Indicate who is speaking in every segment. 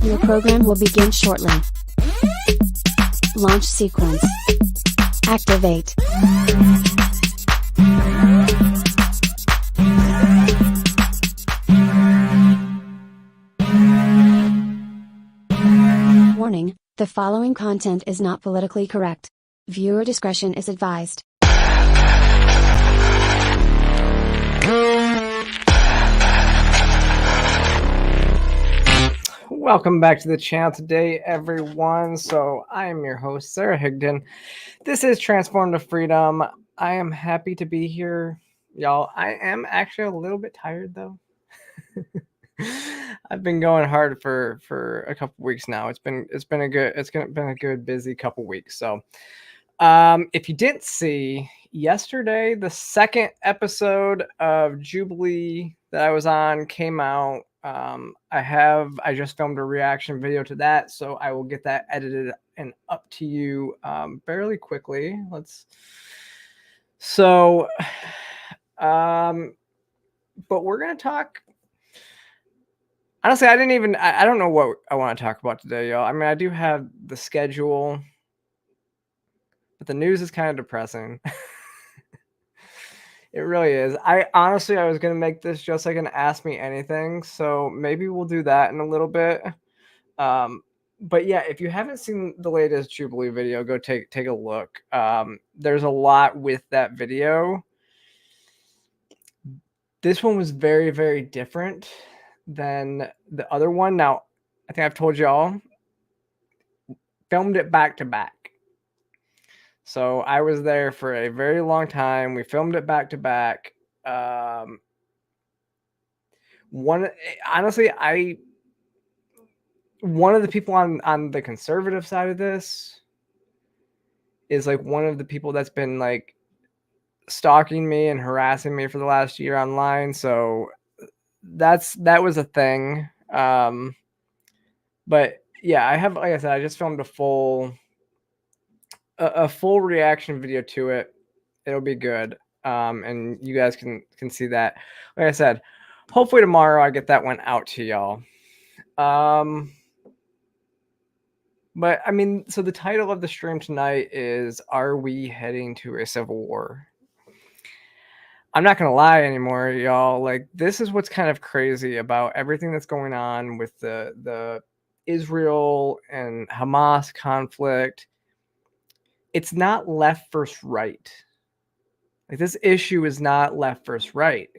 Speaker 1: Your program will begin shortly. Launch sequence. Activate. Warning, the following content is not politically correct. Viewer discretion is advised.
Speaker 2: Welcome back to the channel today, everyone. So I am your host, Sarah Higdon. This is Transform to Freedom. I am happy to be here, y'all. I am actually a little bit tired, though. I've been going hard for a couple weeks now. It's been a good busy couple weeks. So if you didn't see yesterday, the second episode of Jubilee that I was on came out. I just filmed a reaction video to that, so I will get that edited and up to you fairly quickly. But we're gonna talk. Honestly, I don't know what I want to talk about today, y'all. I mean, I do have the schedule, but the news is kind of depressing. It really is. I was going to make this just like an Ask Me Anything, so maybe we'll do that in a little bit. But yeah, if you haven't seen the latest Jubilee video, go take a look. There's a lot with that video. This one was very, very different than the other one. Now, I think I've told y'all, filmed it back to back. So I was there for a very long time. We filmed it back to back. One of the people on the conservative side of this is like one of the people that's been like stalking me and harassing me for the last year online. So that was a thing. But yeah, like I said, I just filmed a full reaction video to it. It'll be good. And you guys can see that. Like I said, hopefully tomorrow I get that one out to y'all. But I mean, so the title of the stream tonight is, Are We Heading to a Civil War? I'm not gonna lie anymore, y'all. Like, this is what's kind of crazy about everything that's going on with the Israel and Hamas conflict. It's not left versus right. Like, this issue is not left versus right.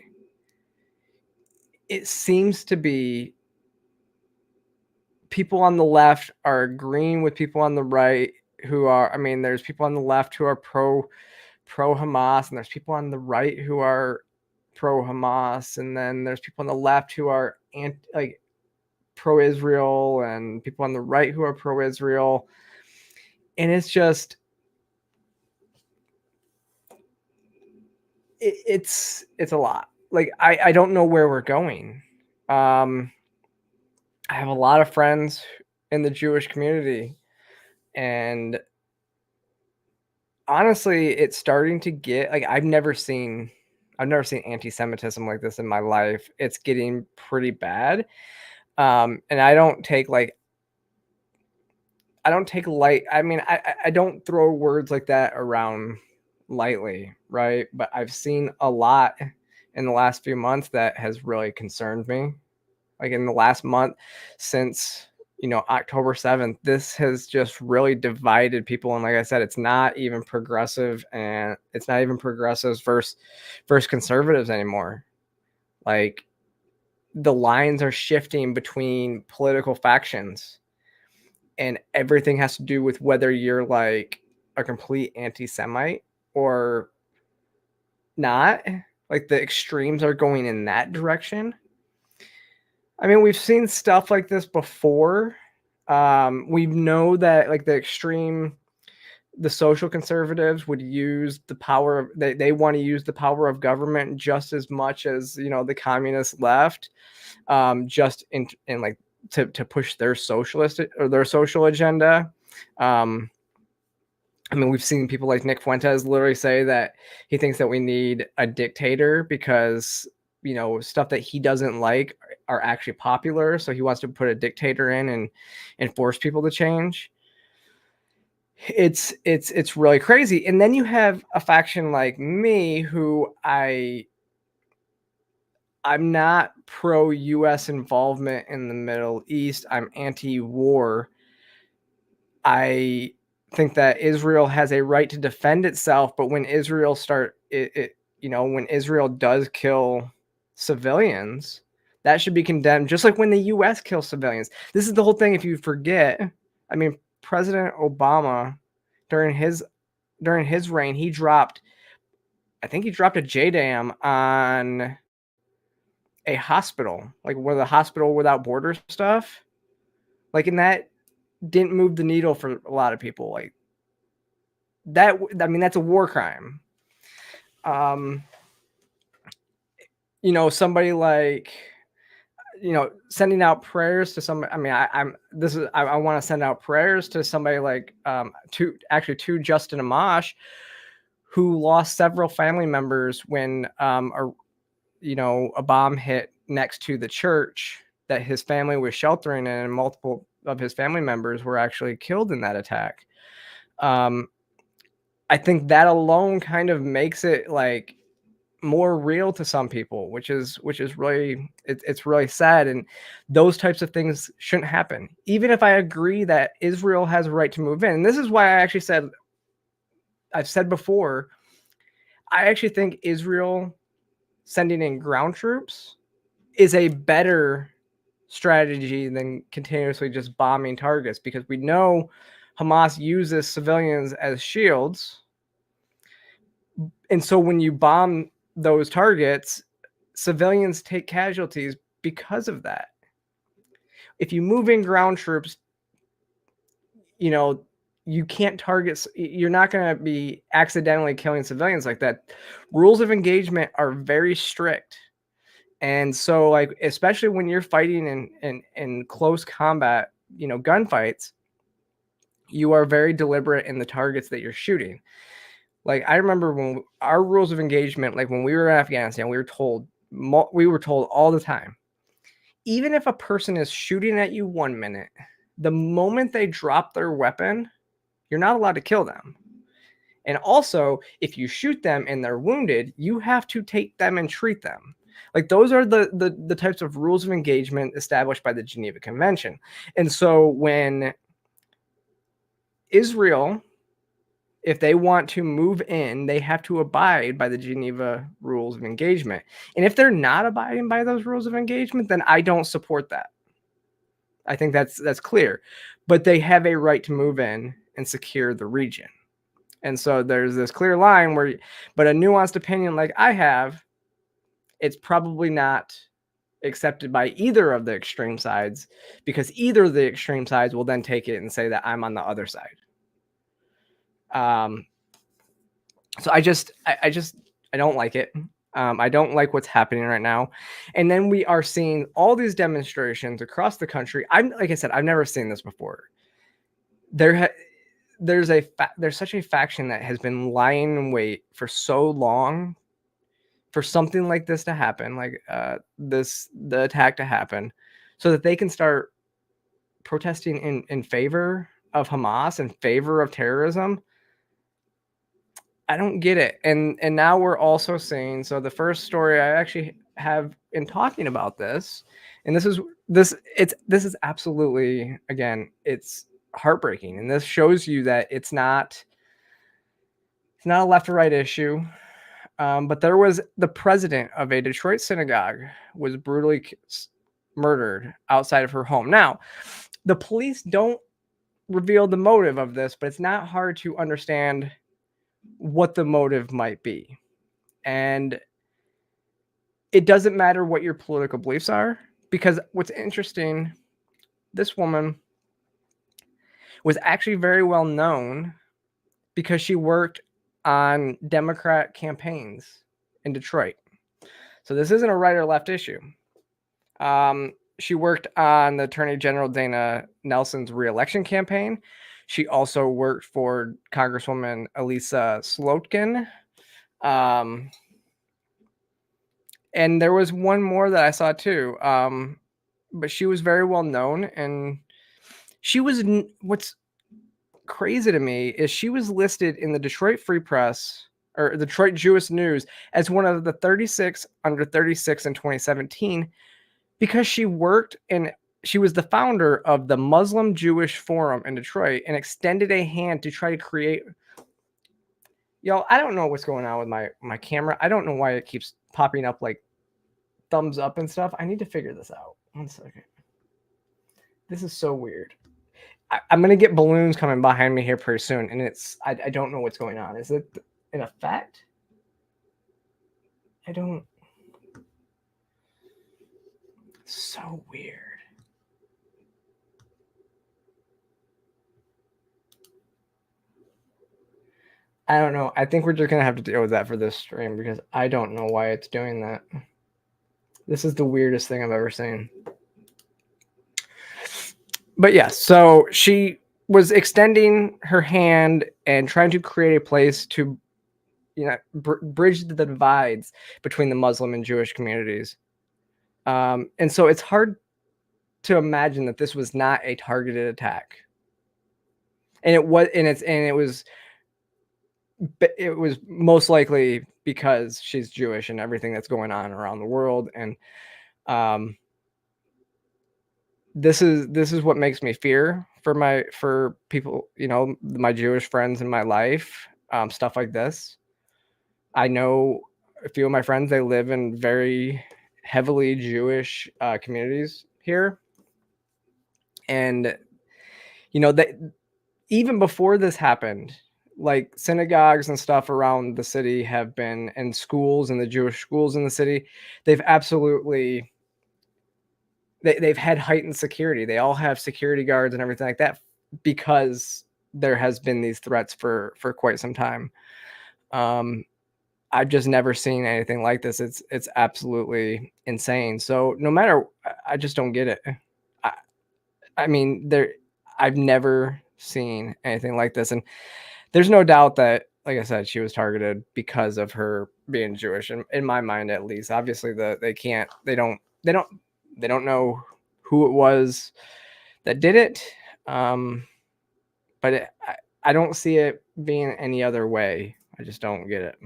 Speaker 2: It seems to be people on the left are agreeing with people on the right who are, I mean, there's people on the left who are pro Hamas, and there's people on the right who are pro Hamas, and then there's people on the left who are pro Israel, and people on the right who are pro Israel. And it's just it's a lot. Like, I don't know where we're going. I have a lot of friends in the Jewish community, and honestly, it's starting to get like, I've never seen anti-Semitism like this in my life. It's getting pretty bad. And I don't take light. I mean, I don't throw words like that around lightly, right? But I've seen a lot in the last few months that has really concerned me. Like, in the last month since, October 7th, this has just really divided people. And like I said, it's not even progressive, and it's not even progressives versus conservatives anymore. Like, the lines are shifting between political factions, and everything has to do with whether you're like a complete anti-Semite or not. Like, the extremes are going in that direction. I mean, we've seen stuff like this before. We know that like the social conservatives would use the power of, they want to use the power of government just as much as, the communist left, just in like to push their socialist or their social agenda. I mean, we've seen people like Nick Fuentes literally say that he thinks that we need a dictator because stuff that he doesn't like are actually popular. So he wants to put a dictator in and force people to change. It's really crazy. And then you have a faction like me who I'm not pro US involvement in the Middle East. I'm anti-war. I think that Israel has a right to defend itself, but when Israel when Israel does kill civilians, that should be condemned, just like when the US kills civilians. This is the whole thing. If you forget, I mean, President Obama during his reign, he dropped a JDAM on a hospital, like where the Hospital Without Borders stuff, like, and that didn't move the needle for a lot of people. Like that, I mean, that's a war crime. Somebody like, sending out prayers to somebody. I mean, I want to send out prayers to somebody like to Justin Amash, who lost several family members when a bomb hit next to the church that his family was sheltering in, and multiple of his family members were actually killed in that attack. I think that alone kind of makes it like more real to some people, which is really, it's really sad. And those types of things shouldn't happen. Even if I agree that Israel has a right to move in. And this is why I've said before, I actually think Israel sending in ground troops is a better strategy than continuously just bombing targets, because we know Hamas uses civilians as shields. And so when you bomb those targets, civilians take casualties because of that. If you move in ground troops, you can't target, you're not going to be accidentally killing civilians like that. Rules of engagement are very strict. And so, like, especially when you're fighting in close combat, gunfights, you are very deliberate in the targets that you're shooting. Like, I remember when our rules of engagement, like when we were in Afghanistan, we were told all the time, even if a person is shooting at you 1 minute, the moment they drop their weapon, you're not allowed to kill them. And also, if you shoot them and they're wounded, you have to take them and treat them. Like, those are the types of rules of engagement established by the Geneva Convention. And so when Israel, if they want to move in, they have to abide by the Geneva rules of engagement. And if they're not abiding by those rules of engagement, then I don't support that. I think that's clear. But they have a right to move in and secure the region. And so there's this clear line but a nuanced opinion like I have, it's probably not accepted by either of the extreme sides, because either of the extreme sides will then take it and say that I'm on the other side. So I don't like it. I don't like what's happening right now. And then we are seeing all these demonstrations across the country. Like I said, I've never seen this before. There's such a faction that has been lying in wait for so long for something like this to happen, like the attack to happen, so that they can start protesting in favor of Hamas, in favor of terrorism. I don't get it. And now we're also seeing, so the first story I actually have in talking about this, and this is absolutely, again, it's heartbreaking. And this shows you that it's not a left or right issue. But there was the president of a Detroit synagogue was brutally murdered outside of her home. Now, the police don't reveal the motive of this, but it's not hard to understand what the motive might be. And it doesn't matter what your political beliefs are, because what's interesting, this woman was actually very well known because she worked on Democrat campaigns in Detroit. So this isn't a right or left issue. She worked on the Attorney General Dana Nelson's reelection campaign. She also worked for Congresswoman Elisa Slotkin. And there was one more that I saw too. But she was very well known, and she was what's crazy to me is she was listed in the Detroit Free Press or Detroit Jewish News as one of the 36 under 36 in 2017 because she was the founder of the Muslim Jewish Forum in Detroit and extended a hand to try to create. Yo, I don't know what's going on with my camera. I don't know why it keeps popping up like thumbs up and stuff. I need to figure this out. 1 second. This is so weird. I'm gonna get balloons coming behind me here pretty soon, and I don't know what's going on. Is it an effect? I don't. So weird. I don't know. I think we're just gonna have to deal with that for this stream because I don't know why it's doing that. This is the weirdest thing I've ever seen. But yeah, so she was extending her hand and trying to create a place to, bridge the divides between the Muslim and Jewish communities. And so it's hard to imagine that this was not a targeted attack. And it was most likely because she's Jewish and everything that's going on around the world. And this is what makes me fear for people, my Jewish friends in my life, stuff like this. I know a few of my friends, they live in very heavily Jewish communities here. And, that even before this happened, like synagogues and stuff around the city have been, and schools and the Jewish schools in the city, they've absolutely, they've had heightened security. They all have security guards and everything like that because there has been these threats for quite some time. I've just never seen anything like this. It's absolutely insane. So no matter, I just don't get it. I mean, I've never seen anything like this. And there's no doubt that, like I said, she was targeted because of her being Jewish. And in my mind, at least, obviously they don't know who it was that did it. But I don't see it being any other way. I just don't get it.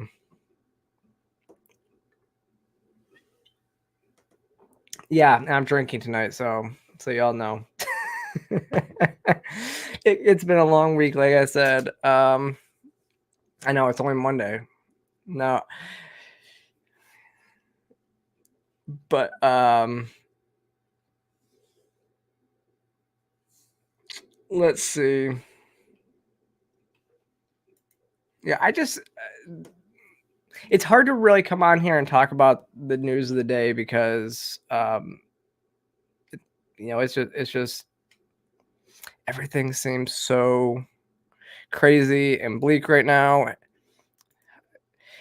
Speaker 2: Yeah, I'm drinking tonight, so y'all know. It's been a long week, like I said. I know it's only Monday. No. But let's see. Yeah, it's hard to really come on here and talk about the news of the day because it's just everything seems so crazy and bleak right now.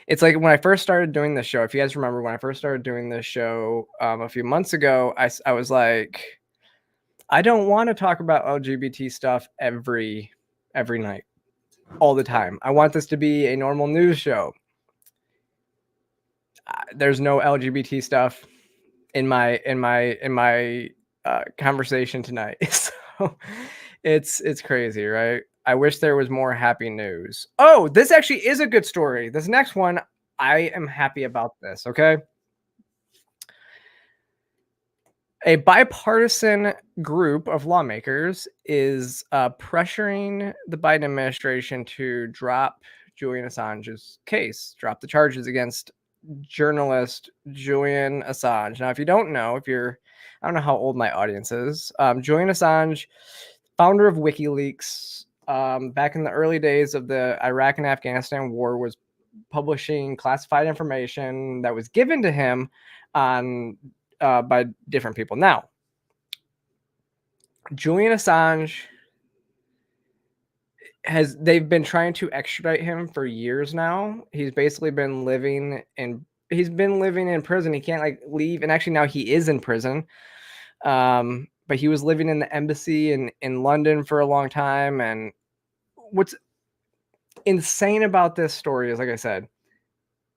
Speaker 2: It's like when I first started doing this show, if you guys remember when I first started doing this show a few months ago, I was like, I don't want to talk about LGBT stuff every night, all the time. I want this to be a normal news show. There's no LGBT stuff in my conversation tonight. So it's crazy, right? I wish there was more happy news. Oh, this actually is a good story. This next one, I am happy about this, okay? A bipartisan group of lawmakers is pressuring the Biden administration to drop Julian Assange's case, drop the charges against journalist Julian Assange. Now, if you don't know, I don't know how old my audience is. Julian Assange, founder of WikiLeaks, back in the early days of the Iraq and Afghanistan war, was publishing classified information that was given to him by different people. Now, Julian Assange they've been trying to extradite him for years now. He's basically been living in prison. He can't leave. And actually now he is in prison. But he was living in the embassy in London for a long time. And what's insane about this story is, like I said,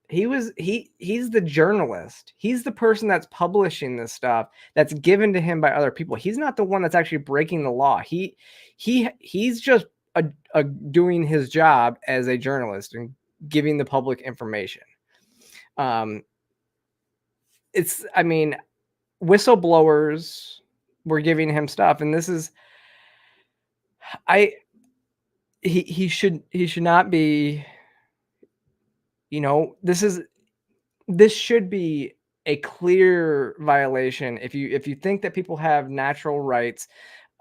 Speaker 2: he's the journalist. He's the person that's publishing this stuff that's given to him by other people. He's not the one that's actually breaking the law. He's just doing his job as a journalist and giving the public information. I mean, whistleblowers were giving him stuff, and this is he should not be, you know, this should be a clear violation. If you think that people have natural rights,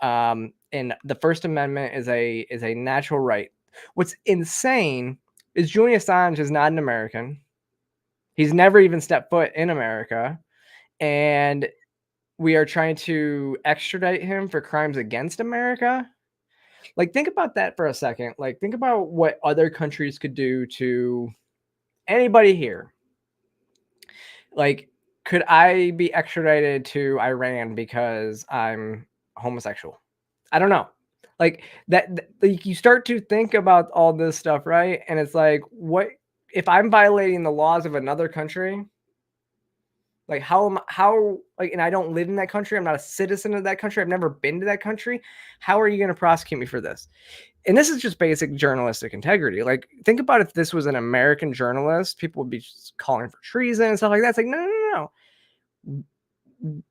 Speaker 2: and the First Amendment is a natural right. What's insane is Julian Assange is not an American. He's never even stepped foot in America, and we are trying to extradite him for crimes against America. Like, think about that for a second. Like, think about what other countries could do to anybody here. Like, could I be extradited to Iran because I'm homosexual? I don't know. Like that, like, you start to think about all this stuff, right? And it's like, what if I'm violating the laws of another country? Like, like, and I don't live in that country. I'm not a citizen of that country. I've never been to that country. How are you going to prosecute me for this? And this is just basic journalistic integrity. Like, think about if this was an American journalist, people would be just calling for treason and stuff like that. It's like, no.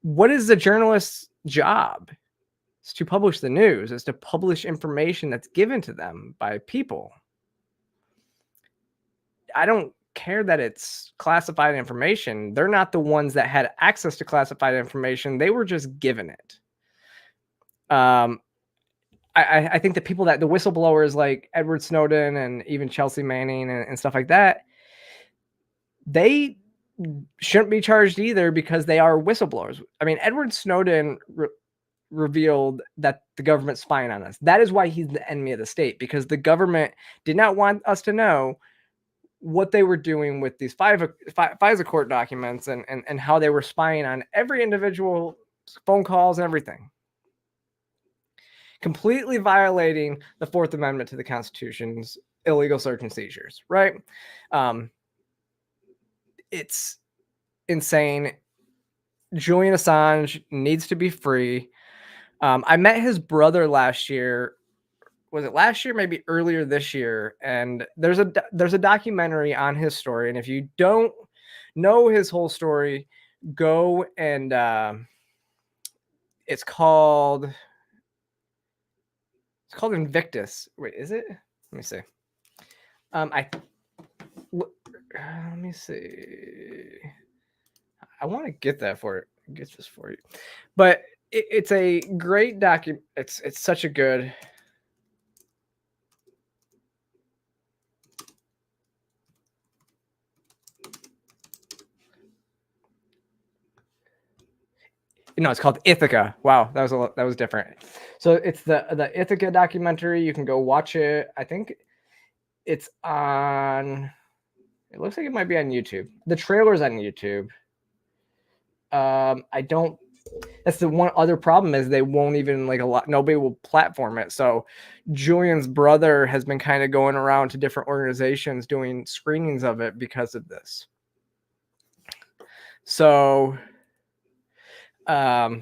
Speaker 2: What is the journalist's job? It's to publish the news. It's to publish information that's given to them by people. I don't care that it's classified information. They're not the ones that had access to classified information. They were just given it. I think the people that the whistleblowers like Edward Snowden and even Chelsea Manning and stuff like that, they shouldn't be charged either because they are whistleblowers. I mean, Edward Snowden revealed that the government's spying on us. That is why he's the enemy of the state, because the government did not want us to know what they were doing with these FISA court documents and how they were spying on every individual phone calls and everything. Completely violating the Fourth Amendment to the Constitution's illegal search and seizures, right? It's insane. Julian Assange needs to be free. I met his brother last year. Was it last year? Maybe earlier this year. And there's a documentary on his story. And if you don't know his whole story, go and it's called Invictus. Wait, is it? Let me see. Let me see. I want to get that for it. Get this for you, but it's a great document. It's such a good. No, it's called Ithaca. Wow, that was different. So it's the Ithaca documentary. You can go watch it. I think it's on. It looks like it might be on YouTube. The trailer's on YouTube. I don't. That's the one other problem is they won't even nobody will platform it. So Julian's brother has been kind of going around to different organizations doing screenings of it because of this. So, but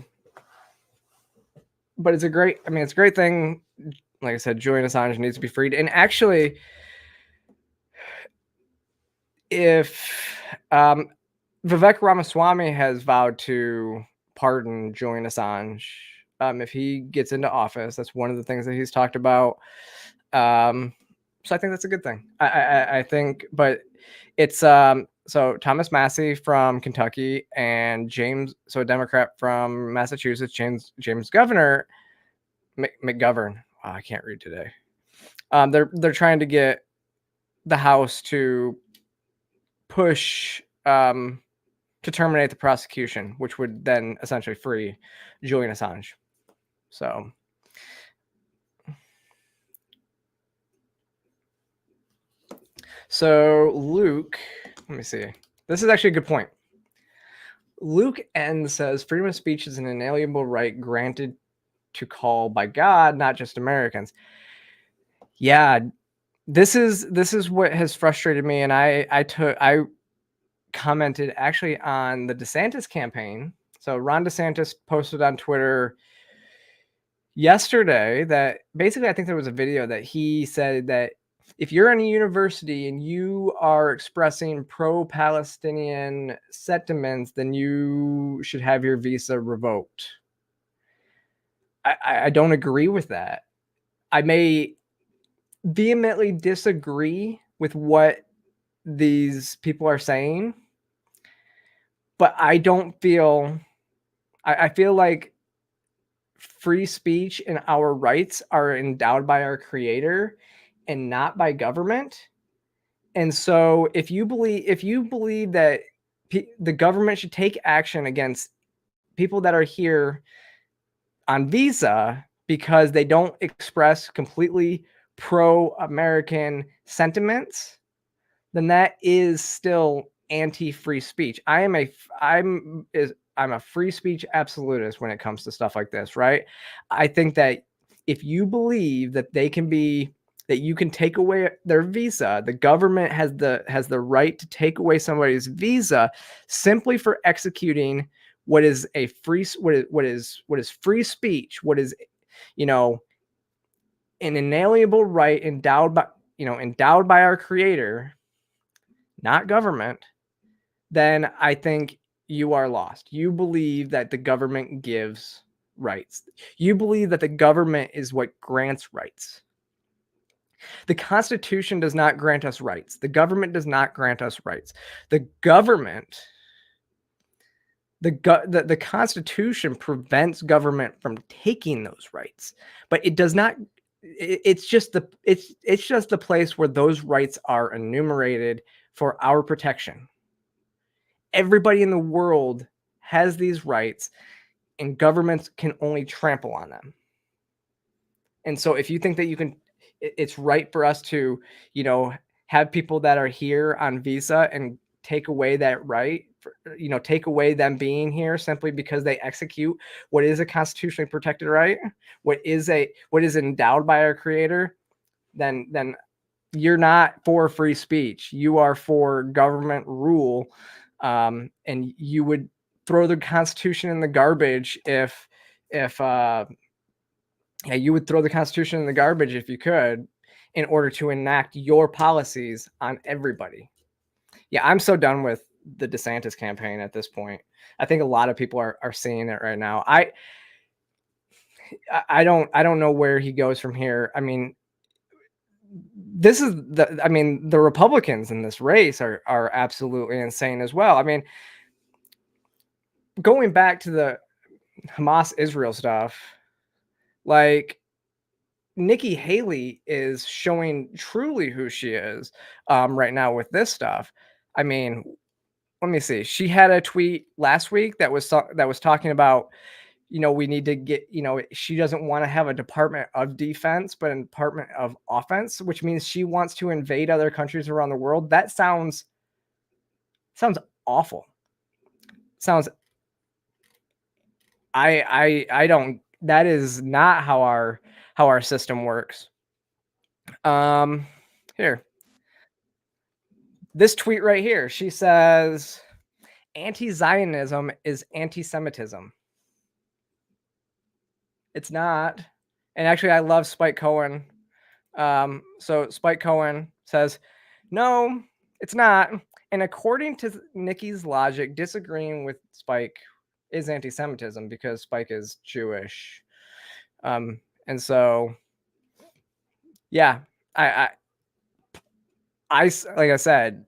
Speaker 2: it's a great thing. Like I said, Julian Assange needs to be freed. And actually, if Vivek Ramaswamy has vowed to pardon Julian Assange if he gets into office. That's one of the things that he's talked about. So I think that's a good thing. I think, but it's so Thomas Massey from Kentucky and a Democrat from Massachusetts, James Governor McGovern. Wow, I can't read today. They're trying to get the House to push to terminate the prosecution, which would then essentially free Julian Assange. So Luke, let me see. This is actually a good point. Luke N says freedom of speech is an inalienable right granted to call by God, not just Americans. Yeah, this is what has frustrated me, and I commented actually on the DeSantis campaign. So Ron DeSantis posted on Twitter yesterday that basically, I think there was a video that he said that if you're in a university and you are expressing pro-Palestinian sentiments, then you should have your visa revoked. I don't agree with that. I may vehemently disagree with what these people are saying, but I don't feel, I feel like free speech and our rights are endowed by our creator and not by government. And so if you believe that the government should take action against people that are here on visa because they don't express completely pro-American sentiments, then that is still anti-free speech. I'm a free speech absolutist when it comes to stuff like this, right? I think that if you believe that that you can take away their visa, the government has the right to take away somebody's visa simply for executing what is free speech, what is, an inalienable right endowed by our creator, not government, then I think you are lost. You believe that the government gives rights. You believe that the government is what grants rights. The Constitution does not grant us rights. The government does not grant us rights. The government, the Constitution prevents government from taking those rights, but it does not. It's just the place where those rights are enumerated for our protection. Everybody in the world has these rights, and governments can only trample on them. And so if you think that it's right for us to, have people that are here on visa and take away that right, take away them being here simply because they execute what is a constitutionally protected right, what is endowed by our creator, then you're not for free speech. You are for government rule. And you would throw the Constitution in the garbage if you would throw the Constitution in the garbage if you could, in order to enact your policies on everybody. Yeah, I'm so done with the DeSantis campaign at this point. I think a lot of people are seeing it right now. I don't know where he goes from here. I mean, the Republicans in this race are absolutely insane as well. I mean, going back to the Hamas Israel stuff, like, Nikki Haley is showing truly who she is right now with this stuff. I mean, let me see. She had a tweet last week that was talking about, we need to get, she doesn't want to have a Department of Defense, but a Department of Offense, which means she wants to invade other countries around the world. That sounds awful. I don't, that is not how our system works. Here, this tweet right here, she says, anti-Zionism is anti-Semitism. It's not. And actually, I love Spike Cohen. So Spike Cohen says, no, it's not. And according to Nikki's logic, disagreeing with Spike is anti-Semitism because Spike is Jewish. And so, yeah, I like I said,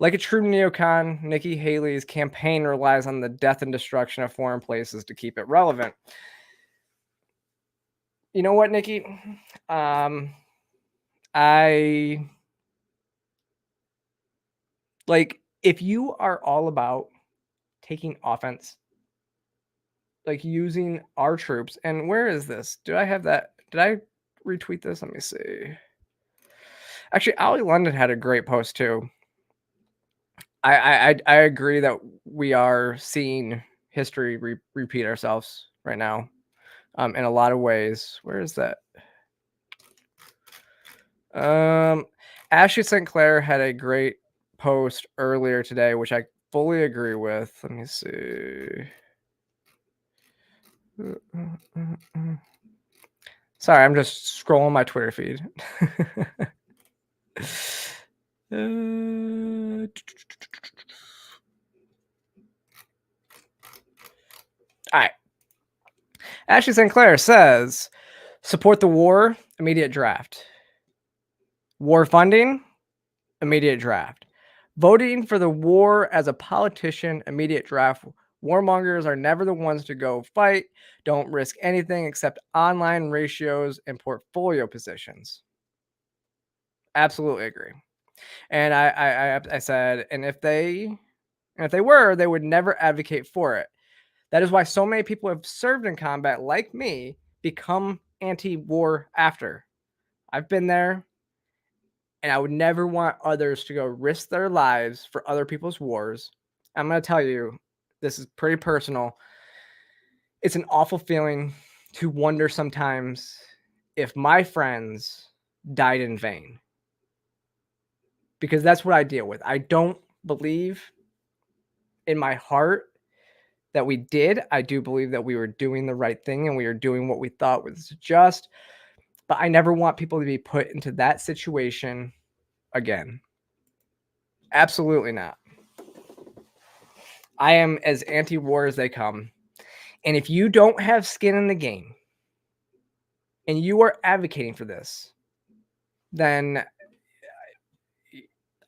Speaker 2: like a true neocon, Nikki Haley's campaign relies on the death and destruction of foreign places to keep it relevant. You know what, Nikki? I like, if you are all about taking offense, like using our troops, and where is this? Did I have that? Did I retweet this? Let me see. Actually, Ali London had a great post too. I agree that we are seeing history repeat ourselves right now, in a lot of ways. Where is that? Ashley St. Clair had a great post earlier today, which I fully agree with. Let me see. Sorry, I'm just scrolling my Twitter feed. All right. Ashley St. Clair says, support the war, immediate draft. War funding, immediate draft. Voting for the war as a politician, immediate draft. Warmongers are never the ones to go fight. Don't risk anything except online ratios and portfolio positions. Absolutely agree. And I said, and if they were, they would never advocate for it. That is why so many people who have served in combat, like me, become anti-war after. I've been there, and I would never want others to go risk their lives for other people's wars. I'm going to tell you, this is pretty personal. It's an awful feeling to wonder sometimes if my friends died in vain. Because that's what I deal with. I don't believe in my heart that we did. I do believe that we were doing the right thing and we were doing what we thought was just. But I never want people to be put into that situation again. Absolutely not. I am as anti-war as they come. And if you don't have skin in the game and you are advocating for this, then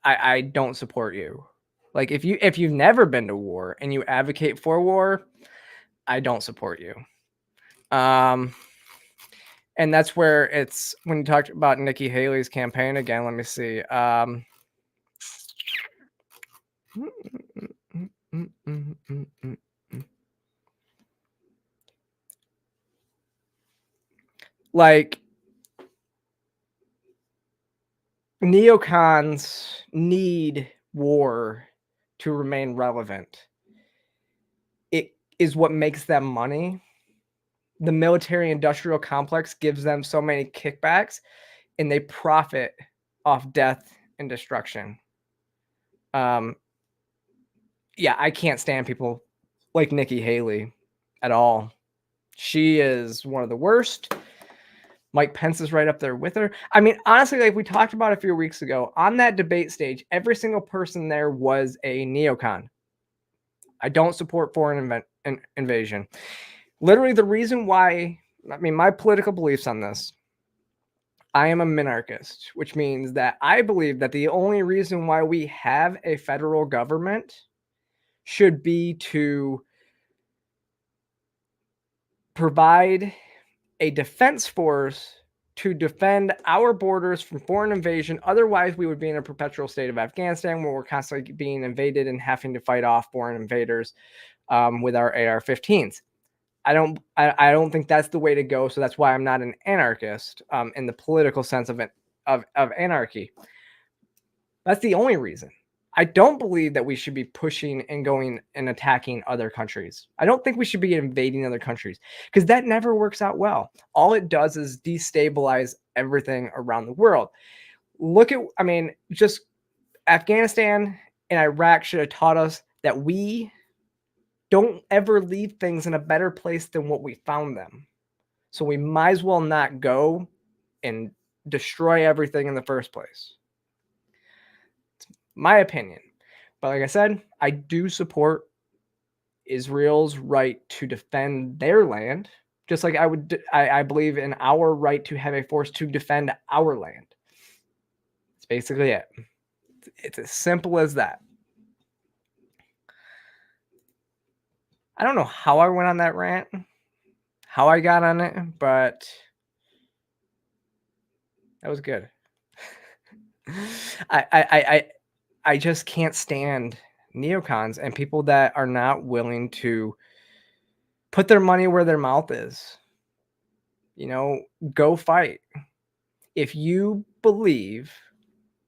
Speaker 2: I don't support you. Like if you've never been to war and you advocate for war, I don't support you. And that's where it's when you talked about Nikki Haley's campaign again. Let me see. Like neocons need war to remain relevant. It is what makes them money. The military industrial complex gives them so many kickbacks and they profit off death and destruction. Yeah, I can't stand people like Nikki Haley at all. She is one of the worst. Mike Pence is right up there with her. I mean, honestly, like we talked about a few weeks ago, on that debate stage, every single person there was a neocon. I don't support foreign invasion. Literally, the reason why, I mean, my political beliefs on this, I am a minarchist, which means that I believe that the only reason why we have a federal government should be to provide a defense force to defend our borders from foreign invasion. Otherwise, we would be in a perpetual state of Afghanistan where we're constantly being invaded and having to fight off foreign invaders with our AR-15s. I don't think that's the way to go. So that's why I'm not an anarchist in the political sense of anarchy. That's the only reason. I don't believe that we should be pushing and going and attacking other countries. I don't think we should be invading other countries because that never works out well. All it does is destabilize everything around the world. Look at, I mean, just Afghanistan and Iraq should have taught us that we don't ever leave things in a better place than what we found them. So we might as well not go and destroy everything in the first place. My opinion. But like I said, I do support Israel's right to defend their land, just like I believe in our right to have a force to defend our land. It's basically it. It's as simple as that. I don't know how I went on that rant, how I got on it, but that was good. I just can't stand neocons and people that are not willing to put their money where their mouth is. You know, go fight. If you believe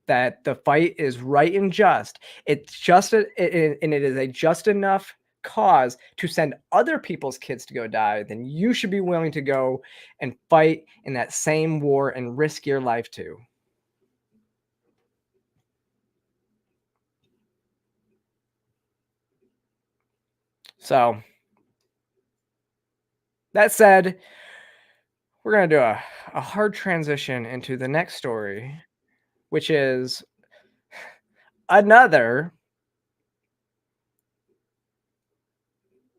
Speaker 2: that the fight is right and just, it's just and it is a just enough cause to send other people's kids to go die, then you should be willing to go and fight in that same war and risk your life too. So that said, we're going to do a hard transition into the next story, which is another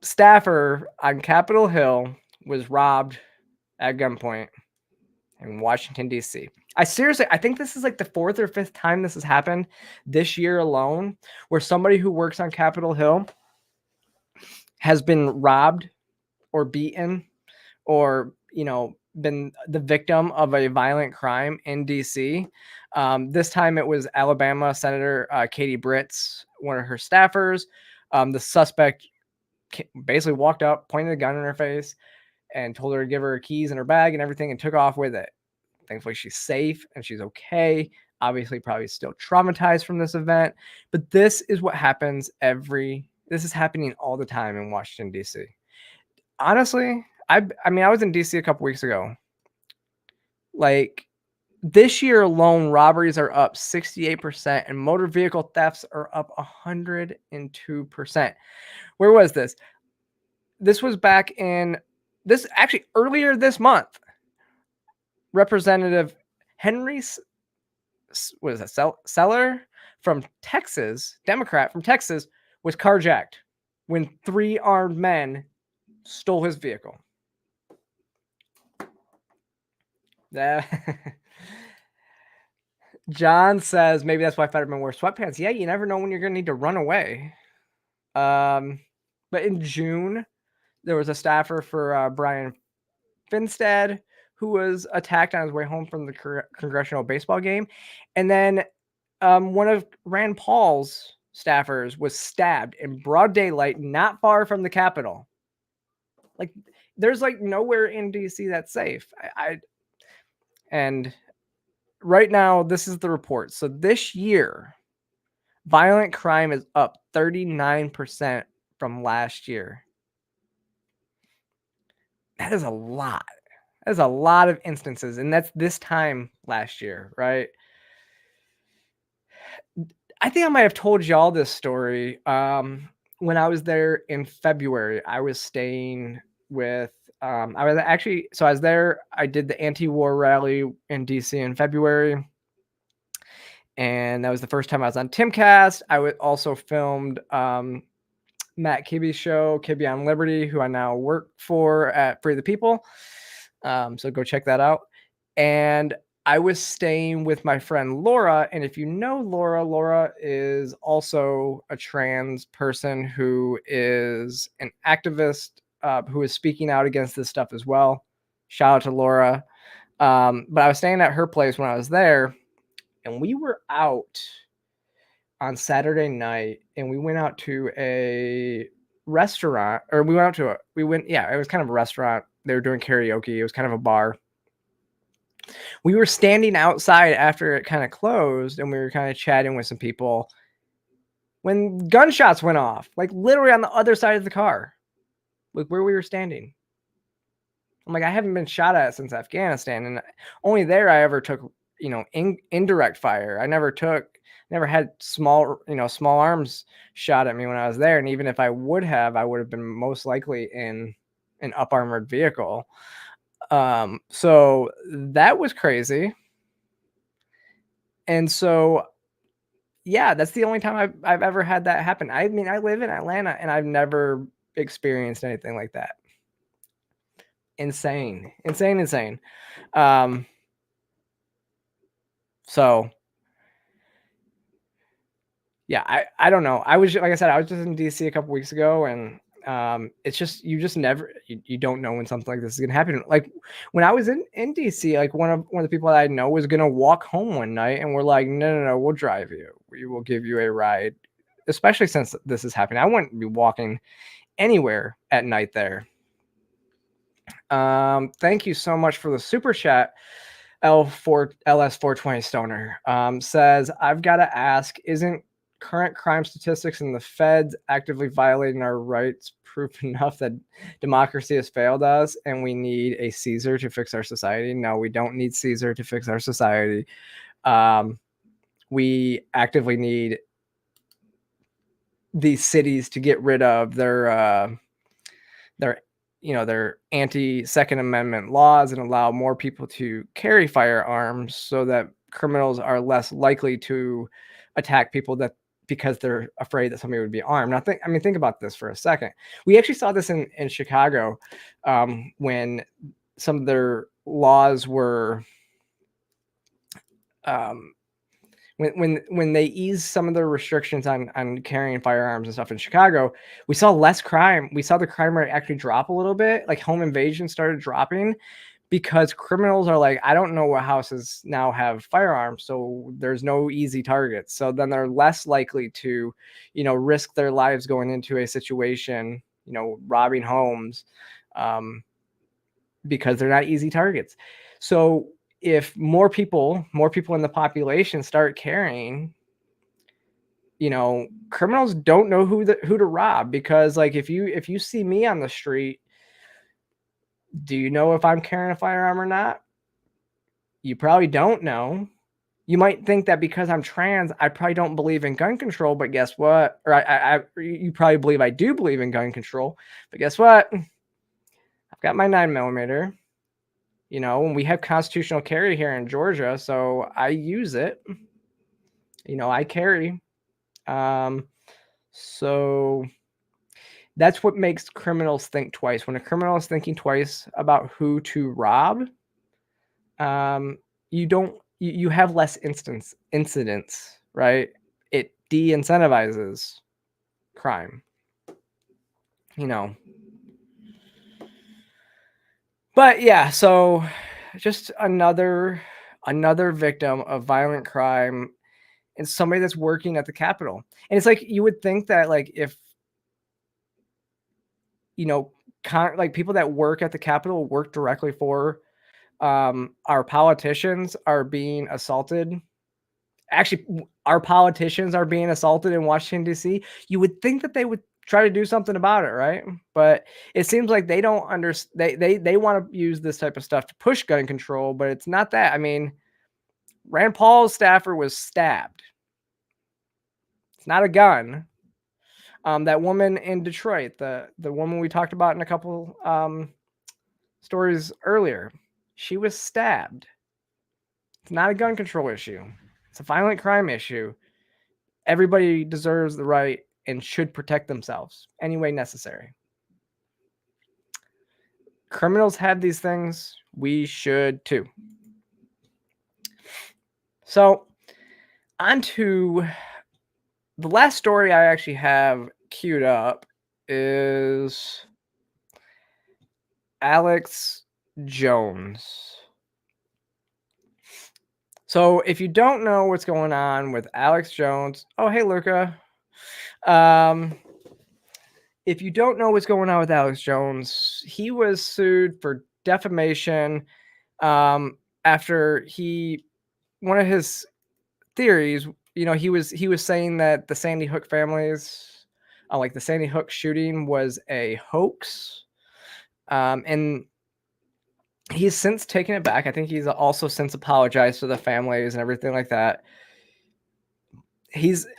Speaker 2: staffer on Capitol Hill was robbed at gunpoint in Washington, D.C. I think this is like the 4th or 5th time this has happened this year alone, where somebody who works on Capitol Hill has been robbed or beaten or, been the victim of a violent crime in D.C. This time it was Alabama Senator Katie Britt's, one of her staffers. The suspect basically walked up, pointed a gun in her face, and told her to give her keys and her bag and everything and took off with it. Thankfully, she's safe and she's okay. Obviously, probably still traumatized from this event. But this is what happens this is happening all the time in Washington, D.C. Honestly, I was in D.C. a couple weeks ago. Like, this year alone, robberies are up 68% and motor vehicle thefts are up 102%. Where was this? This was back in earlier this month. Representative Henry Seller from Texas, Democrat from Texas, was carjacked when 3 armed men stole his vehicle. John says maybe that's why Fetterman wears sweatpants. Yeah, you never know when you're going to need to run away. But in June, there was a staffer for Brian Finstead who was attacked on his way home from the congressional baseball game. And then one of Rand Paul's staffers was stabbed in broad daylight, not far from the Capitol. Like, there's like nowhere in DC that's safe. And right now, this is the report. So this year, violent crime is up 39% from last year. That is a lot. That is a lot of instances. And that's this time last year, right? I think I might have told y'all this story. When I was there in February, I was staying with, I was there. I did the anti-war rally in DC in February. And that was the first time I was on Timcast. I also filmed Matt Kibbe's show, Kibbe on Liberty, who I now work for at Free the People. So go check that out. And I was staying with my friend Laura. And if you know Laura is also a trans person who is an activist who is speaking out against this stuff as well. Shout out to Laura. But I was staying at her place when I was there. And we were out on Saturday night and we went out to a restaurant, or it was kind of a restaurant. They were doing karaoke. It was kind of a bar. We were standing outside after it kind of closed and we were kind of chatting with some people when gunshots went off, like literally on the other side of the car, like where we were standing. I'm like, I haven't been shot at since Afghanistan. And only there I ever took, indirect fire. I never had small arms shot at me when I was there. And even if I would have been most likely in an up armored vehicle. So that was crazy. And so, yeah, that's the only time I've ever had that happen. I mean, I live in Atlanta and I've never experienced anything like that. Insane. So yeah, I don't know. I was, like I said, I was just in DC a couple weeks ago, and it's just, you just never, you don't know when something like this is gonna happen. Like when I was in DC, like one of the people that I know was gonna walk home one night, and we're like, no, we'll drive you. We will give you a ride, especially since this is happening. I wouldn't be walking anywhere at night there. Thank you so much for the super chat. LS420 Stoner says, I've got to ask, isn't current crime statistics and the feds actively violating our rights proof enough that democracy has failed us and we need a Caesar to fix our society? No, we don't need Caesar to fix our society. We actively need these cities to get rid of their anti-Second Amendment laws and allow more people to carry firearms so that criminals are less likely to attack people because they're afraid that somebody would be armed. Now, think about this for a second. We actually saw this in Chicago when some of their laws were when they eased some of the restrictions on carrying firearms and stuff in Chicago. We saw less crime. We saw the crime rate actually drop a little bit. Like home invasion started dropping because criminals are like, I don't know what houses now have firearms, so there's no easy targets. So then they're less likely to, risk their lives going into a situation, robbing homes, because they're not easy targets. So if more people in the population start carrying, criminals don't know who to rob, because like if you see me on the street, do you know if I'm carrying a firearm or not? You probably don't know. You might think that because I'm trans, I probably don't believe in gun control, but guess what? Or you probably believe I do believe in gun control, but guess what? I've got my 9mm. And we have constitutional carry here in Georgia, so I use it. I carry. So that's what makes criminals think twice. When a criminal is thinking twice about who to rob, you have less incidents, right? It de-incentivizes crime. But yeah, so just another victim of violent crime, and somebody that's working at the Capitol. And it's like, you would think that like if like people that work at the Capitol work directly for our politicians are being assaulted. Actually, our politicians are being assaulted in Washington, D.C. You would think that they would try to do something about it, right? But it seems like they don't understand. They want to use this type of stuff to push gun control, but it's not that. I mean, Rand Paul's staffer was stabbed. It's not a gun. That woman in Detroit, the woman we talked about in a couple stories earlier, she was stabbed. It's not a gun control issue. It's a violent crime issue. Everybody deserves the right and should protect themselves any way necessary. Criminals have these things. We should too. So, on to the last story I actually have queued up is Alex Jones. So if you don't know what's going on with Alex Jones, oh, hey, Luca. If you don't know what's going on with Alex Jones, he was sued for defamation after one of his theories, he was saying that the Sandy Hook families, like the Sandy Hook shooting, was a hoax. And he's since taken it back. I think he's also since apologized to the families and everything like that.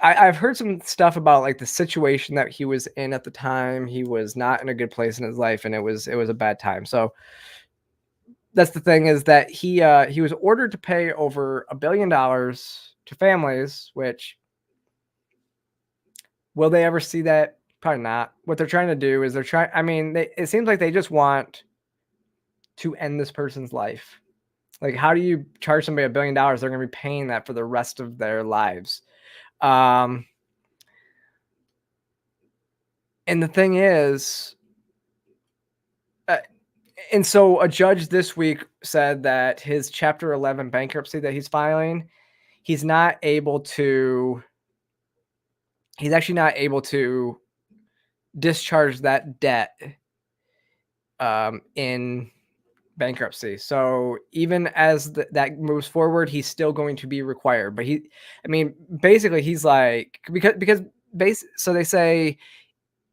Speaker 2: I've heard some stuff about like the situation that he was in at the time. He was not in a good place in his life, and it was a bad time. So that's the thing, is that he was ordered to pay over $1 billion to families, which, will they ever see that? Probably not. What they're trying to do is it seems like they just want to end this person's life. Like, how do you charge somebody $1 billion? They're going to be paying that for the rest of their lives. And the thing is, and so a judge this week said that his Chapter 11 bankruptcy that he's filing, he's actually not able to discharge that debt in bankruptcy. So even as that moves forward, he's still going to be required. But basically he's like, so they say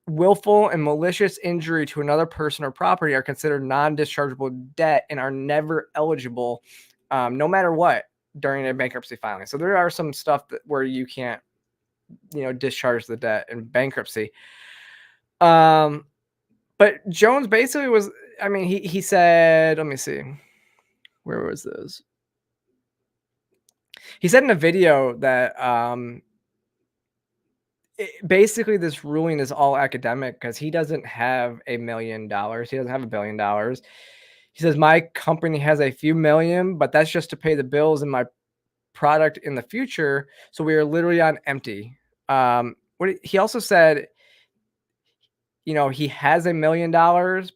Speaker 2: willful and malicious injury to another person or property are considered non-dischargeable debt and are never eligible, no matter what, during a bankruptcy filing. So there are some stuff where you can't discharge the debt in bankruptcy. But Jones basically was, I mean, he said, let me see, where was this? He said in a video that basically this ruling is all academic because he doesn't have $1 million. He doesn't have $1 billion. He says, my company has a few million, but that's just to pay the bills in my product in the future. So we are literally on empty. He also said, he has $1 million,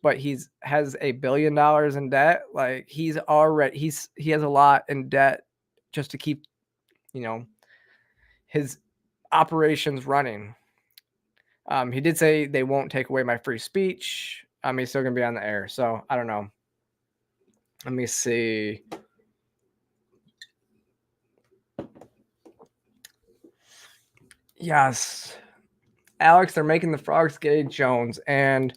Speaker 2: but he has $1 billion in debt. Like he has a lot in debt just to keep, his operations running. He did say they won't take away my free speech. He's still gonna be on the air, so I don't know. Let me see. Yes, Alex, they're making the frogs gay, Jones, and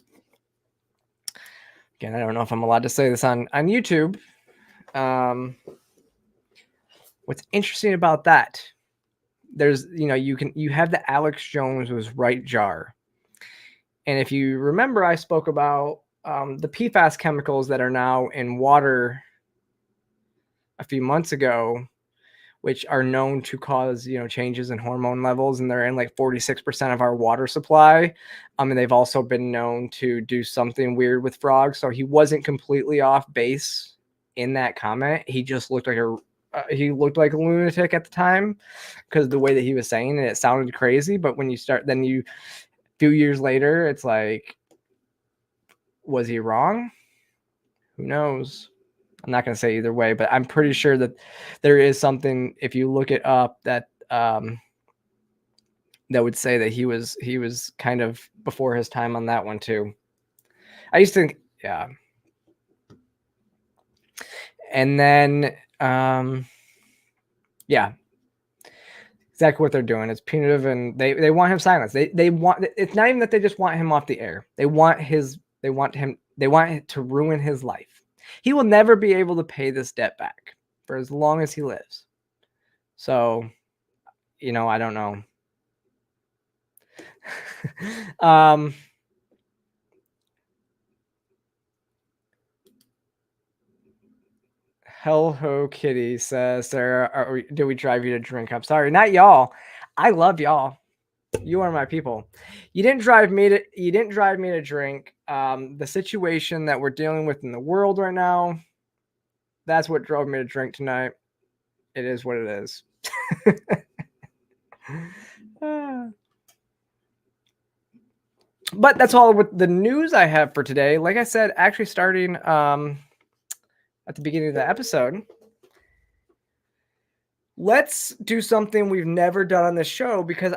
Speaker 2: again, I don't know if I'm allowed to say this on YouTube. What's interesting about that? There's, you have the Alex Jones was right jar, and if you remember, I spoke about the PFAS chemicals that are now in water a few months ago, which are known to cause, changes in hormone levels, and they're in like 46% of our water supply. And they've also been known to do something weird with frogs. So he wasn't completely off base in that comment. He just looked like a lunatic at the time because the way that he was saying it sounded crazy. But when you start, then a few years later, it's like, was he wrong? Who knows? I'm not going to say either way, but I'm pretty sure that there is something, if you look it up, that that would say that he was kind of before his time on that one too. I used to think, yeah. And then, yeah, exactly what they're doing. It's punitive, and they want him silenced. They want. It's not even that they just want him off the air. They want to ruin his life. He will never be able to pay this debt back for as long as he lives. So, I don't know. Hello Kitty says, Sarah, do we drive you to drink? I'm sorry, not y'all. I love y'all. You are my people. You didn't drive me to drink. The situation that we're dealing with in the world right now, that's what drove me to drink tonight. It is what it is. But that's all with the news I have for today. Like I said, actually starting at the beginning of the episode, let's do something we've never done on this show, because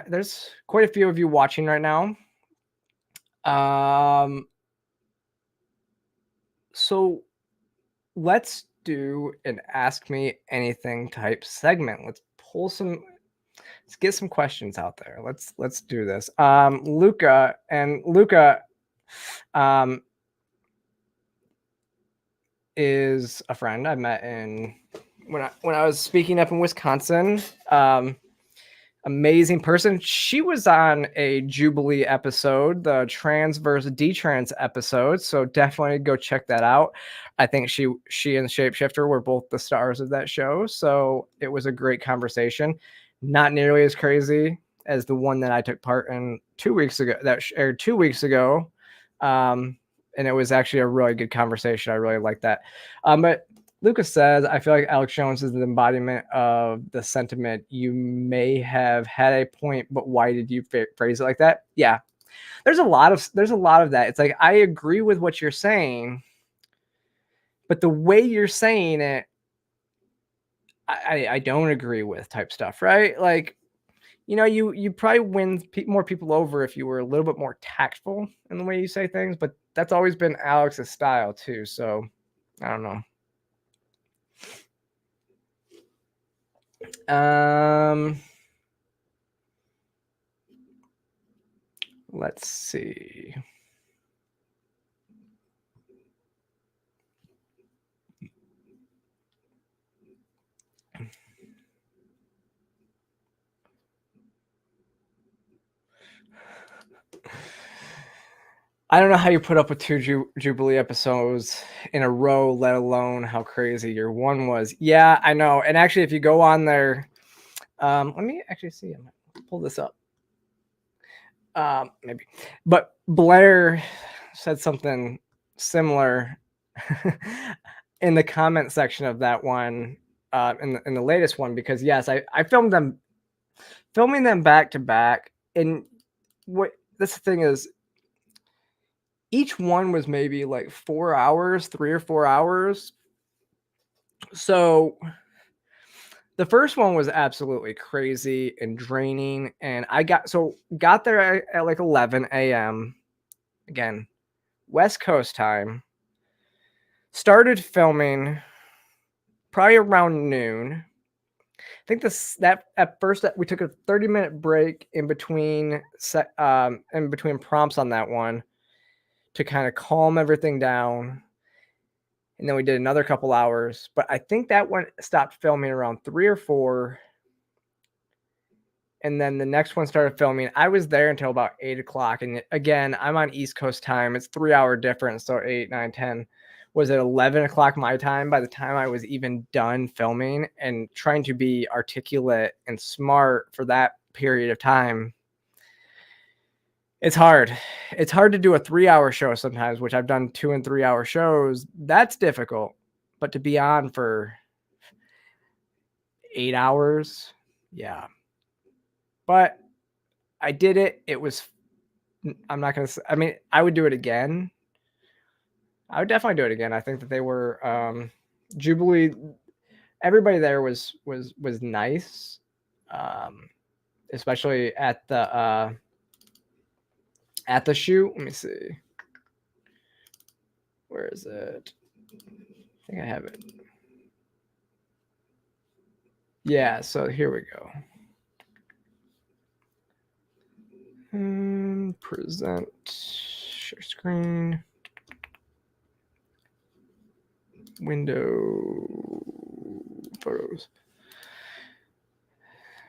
Speaker 2: there's quite a few of you watching right now. So let's do an Ask Me Anything type segment. Let's get some questions out there. Let's do this. Luca is a friend I met when I was speaking up in Wisconsin. Amazing person. She was on a Jubilee episode, the trans versus detrans episode. So definitely go check that out. I think she and Shapeshifter were both the stars of that show. So it was a great conversation. Not nearly as crazy as the one that I took part in 2 weeks ago, that aired 2 weeks ago. And it was actually a really good conversation. I really liked that. But Lucas says, I feel like Alex Jones is the embodiment of the sentiment. You may have had a point, but why did you phrase it like that? Yeah, there's a lot of that. It's like, I agree with what you're saying, but the way you're saying it, I don't agree with type stuff, right? Like, you probably win more people over if you were a little bit more tactful in the way you say things, but that's always been Alex's style too. So I don't know. Let's see. I don't know how you put up with two Jubilee episodes in a row, let alone how crazy your one was. Yeah, I know. And actually, if you go on there, let me actually see. I'm gonna pull this up. Maybe. But Blair said something similar in the comment section of that one, in the latest one, because yes, I filming them back to back. And what this thing is, each one was maybe like 4 hours, 3 or 4 hours. So the first one was absolutely crazy and draining. And I got there at like 11 a.m. Again, West Coast time. Started filming probably around noon. I think that at first that we took a 30-minute break in between prompts on that one to kind of calm everything down. And then we did another couple hours, but I think that one stopped filming around 3 or 4. And then the next one started filming. I was there until about 8 o'clock. And again, I'm on East Coast time. It's 3-hour difference. So 8, 9, 10. Was it 11 o'clock my time by the time I was even done filming and trying to be articulate and smart for that period of time? It's hard. It's hard to do a 3-hour show sometimes, which I've done 2 and 3-hour shows. That's difficult. But to be on for 8 hours, yeah. But I did it. It was, I'm not going to, I mean, I would do it again. I would definitely do it again. I think that they were, Jubilee, everybody there was nice. Especially at the shoot. Let me see. Where is it? I think I have it. Yeah, so here we go. Present, share screen, window, photos.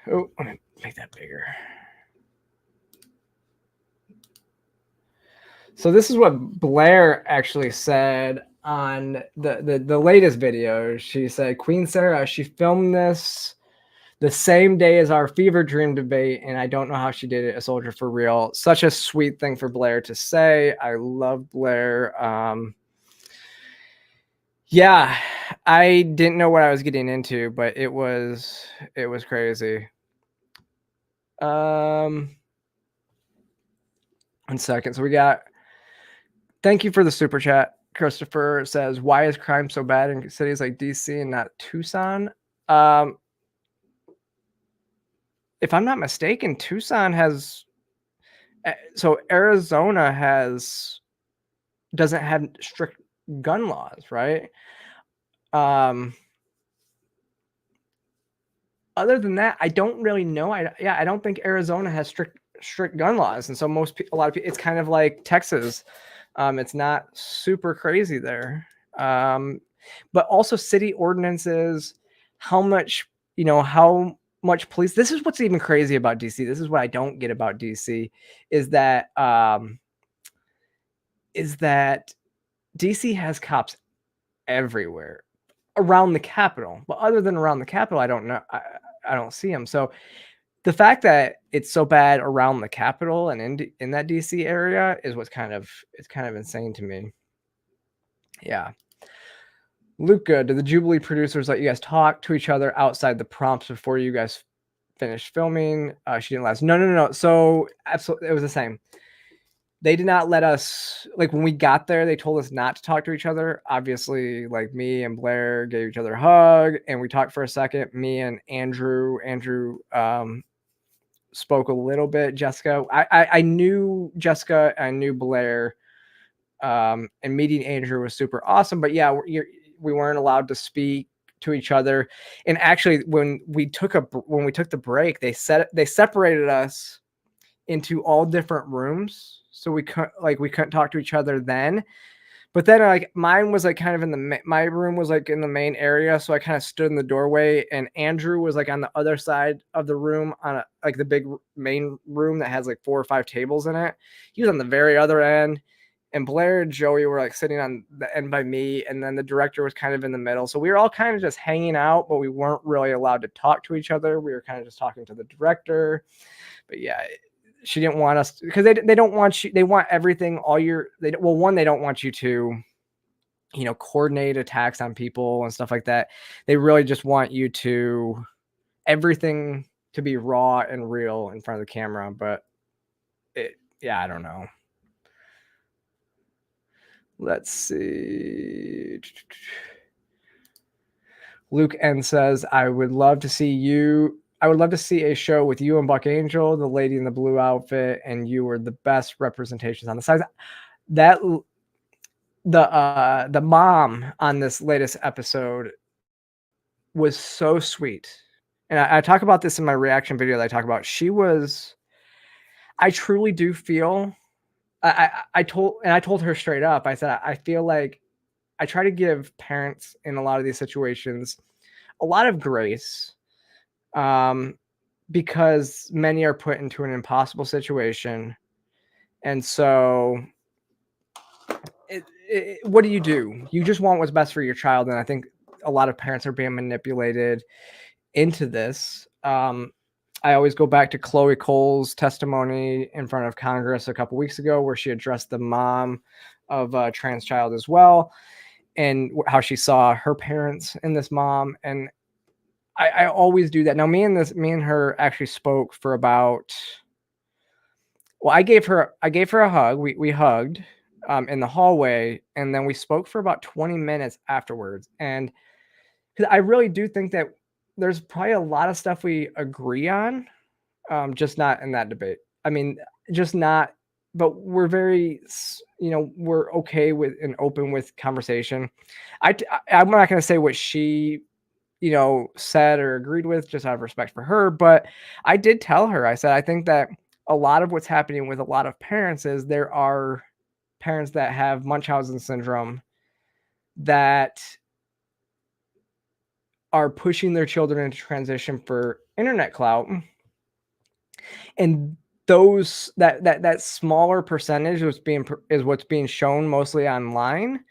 Speaker 2: Oh, I'm gonna make that bigger. So this is what Blair actually said on the latest video. She said, Queen Sarah, she filmed this the same day as our fever dream debate, and I don't know how she did it. A soldier for real. Such a sweet thing for Blair to say. I love Blair. Yeah, I didn't know what I was getting into, but it was crazy. 1 second. So we got, thank you for the super chat. Christopher says, why is crime so bad in cities like DC and not Tucson? If I'm not mistaken, Tucson has, so Arizona doesn't have strict gun laws, right? Other than that, I don't really know. I don't think Arizona has strict gun laws, and so a lot of people, it's kind of like Texas. It's not super crazy there. But also city ordinances, how much police. This is what's even crazy about DC. This is what I don't get about DC is that DC has cops everywhere around the Capitol, but other than around the Capitol, I don't know. I don't see them. So the fact that it's so bad around the Capitol and in that DC area is what's kind of insane to me. Yeah. Luca, did the Jubilee producers let you guys talk to each other outside the prompts before you guys finished filming? She didn't last. No. So absolutely, it was the same. They did not let us, like when we got there, they told us not to talk to each other. Obviously, like me and Blair gave each other a hug and we talked for a second. Me and Andrew spoke a little bit. Jessica, I knew Jessica, I knew Blair, and meeting Andrew was super awesome. But yeah, we weren't allowed to speak to each other. And actually, when we took the break, they separated us into all different rooms, so we couldn't talk to each other then. But then like mine was like kind of in my room was like in the main area, so I kind of stood in the doorway, and Andrew was like on the other side of the room on like the big main room that has like 4 or 5 tables in it. He was on the very other end, and Blair and Joey were like sitting on the end by me, and then the director was kind of in the middle. So we were all kind of just hanging out, but we weren't really allowed to talk to each other. We were kind of just talking to the director. But yeah, she didn't want us because they don't want you. They want everything. One, they don't want you to, coordinate attacks on people and stuff like that. They really just want you to everything to be raw and real in front of the camera. But I don't know. Let's see. Luke N says, I would love to see a show with you and Buck Angel, the lady in the blue outfit, and you were the best representations on the sides. That the mom on this latest episode was so sweet. And I talk about this in my reaction video that I talk about. I truly do feel I told her straight up, I said, I feel like I try to give parents in a lot of these situations a lot of grace, because many are put into an impossible situation. And so what do? You just want what's best for your child. And I think a lot of parents are being manipulated into this. I always go back to Chloe Cole's testimony in front of Congress a couple weeks ago, where she addressed the mom of a trans child as well, and how she saw her parents in this mom. And I always do that. Now, me and her actually spoke for about. Well, I gave her a hug. We hugged in the hallway, and then we spoke for about 20 minutes afterwards. And because I really do think that there's probably a lot of stuff we agree on, just not in that debate. I mean, just not. But we're very, we're okay with and open with conversation. I'm not going to say what she, said or agreed with, just out of respect for her. But I did tell her, I said, I think that a lot of what's happening with a lot of parents is there are parents that have Munchausen syndrome that are pushing their children into transition for internet clout. And those that smaller percentage is what's being shown mostly online,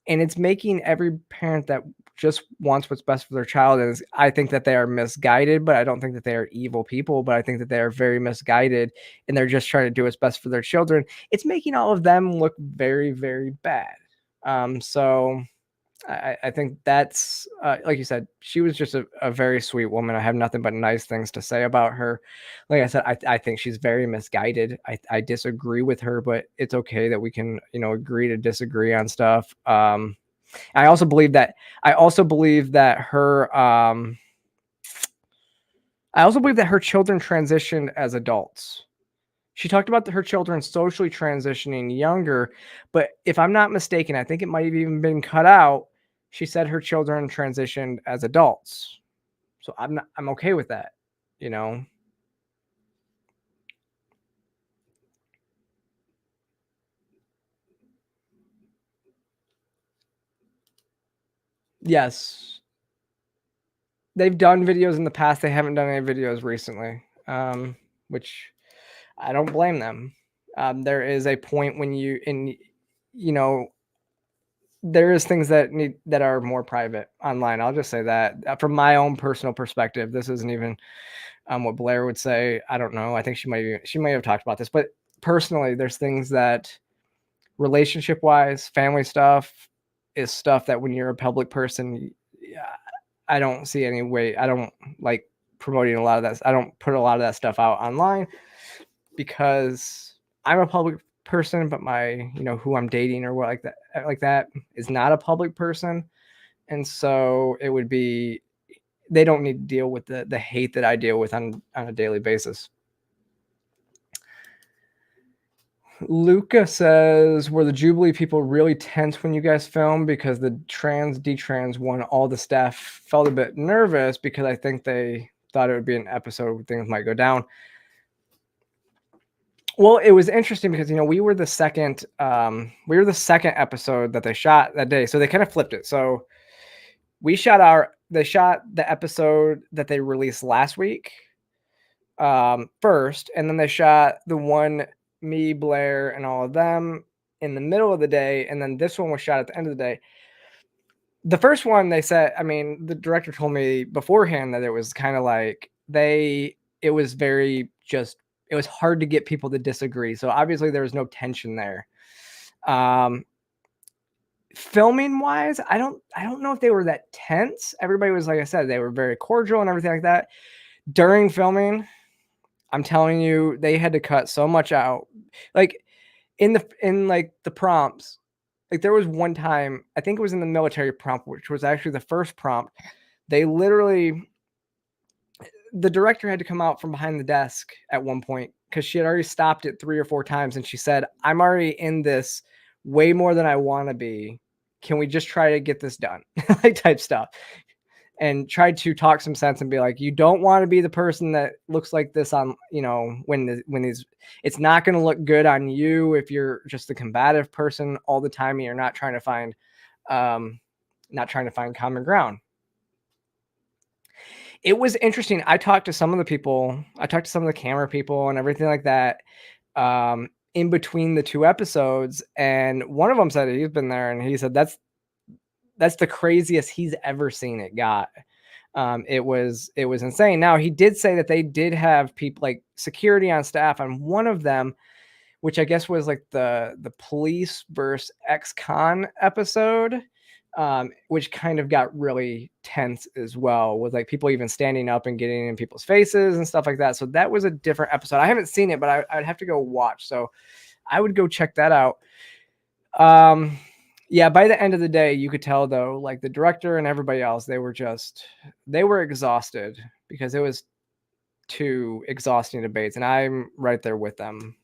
Speaker 2: and it's making every parent that just wants what's best for their child. And I think that they are misguided, but I don't think that they are evil people, but I think that they are very misguided, and they're just trying to do what's best for their children. It's making all of them look very, very bad. So I think that's, like you said, she was just a very sweet woman. I have nothing but nice things to say about her. Like I said, I think she's very misguided. I disagree with her, but it's okay that we can, agree to disagree on stuff. I also believe that her children transitioned as adults. She talked about her children socially transitioning younger, but if I'm not mistaken, I think it might have even been cut out. She said her children transitioned as adults. So I'm okay with that, Yes. They've done videos in the past. They haven't done any videos recently, which I don't blame them. There is a point when there is things that are more private online. I'll just say that from my own personal perspective. This isn't even what Blair would say. I don't know. I think she might have talked about this, but personally, there's things that relationship wise, family stuff is stuff that when you're a public person, I don't see any way. I don't like promoting a lot of that. I don't put a lot of that stuff out online because I'm a public person, but my, who I'm dating or what like that is not a public person. And so it would be, they don't need to deal with the hate that I deal with on a daily basis. Luca says, were the Jubilee people really tense when you guys filmed? Because the D-trans one, all the staff felt a bit nervous because I think they thought it would be an episode where things might go down. Well, it was interesting because, we were the second episode that they shot that day. So they kind of flipped it. So they shot the episode that they released last week first, and then they shot the one, me, Blair, and all of them in the middle of the day, and then this one was shot at the end of the day. The first one, they said, I mean, the director told me beforehand that it was kind of like it was very just, it was hard to get people to disagree. So obviously there was no tension there. Filming wise, I don't know if they were that tense. Everybody was, like I said, they were very cordial and everything like that. During filming, I'm telling you, they had to cut so much out. Like in like the prompts, like there was one time, I think it was in the military prompt, which was actually the first prompt. They literally, the director had to come out from behind the desk at one point because she had already stopped it 3 or 4 times, and she said, "I'm already in this way more than I want to be. Can we just try to get this done?" Like type stuff. And tried to talk some sense and be like, you don't want to be the person that looks like this on, you know, when these, it's not going to look good on you if you're just a combative person all the time and you're not trying to find common ground. It was interesting. I talked to some of the people, I talked to some of the camera people and everything like that, in between the 2 episodes. And one of them said he's been there, and he said that's the craziest he's ever seen it got. It was insane. Now, he did say that they did have people like security on staff on one of them, which I guess was like the police versus ex-con episode, which kind of got really tense as well, with like people even standing up and getting in people's faces and stuff like that. So that was a different episode. I haven't seen it, but I'd have to go watch. So I would go check that out. Yeah, by the end of the day, you could tell though, like the director and everybody else, they were exhausted because it was 2 exhausting debates, and I'm right there with them.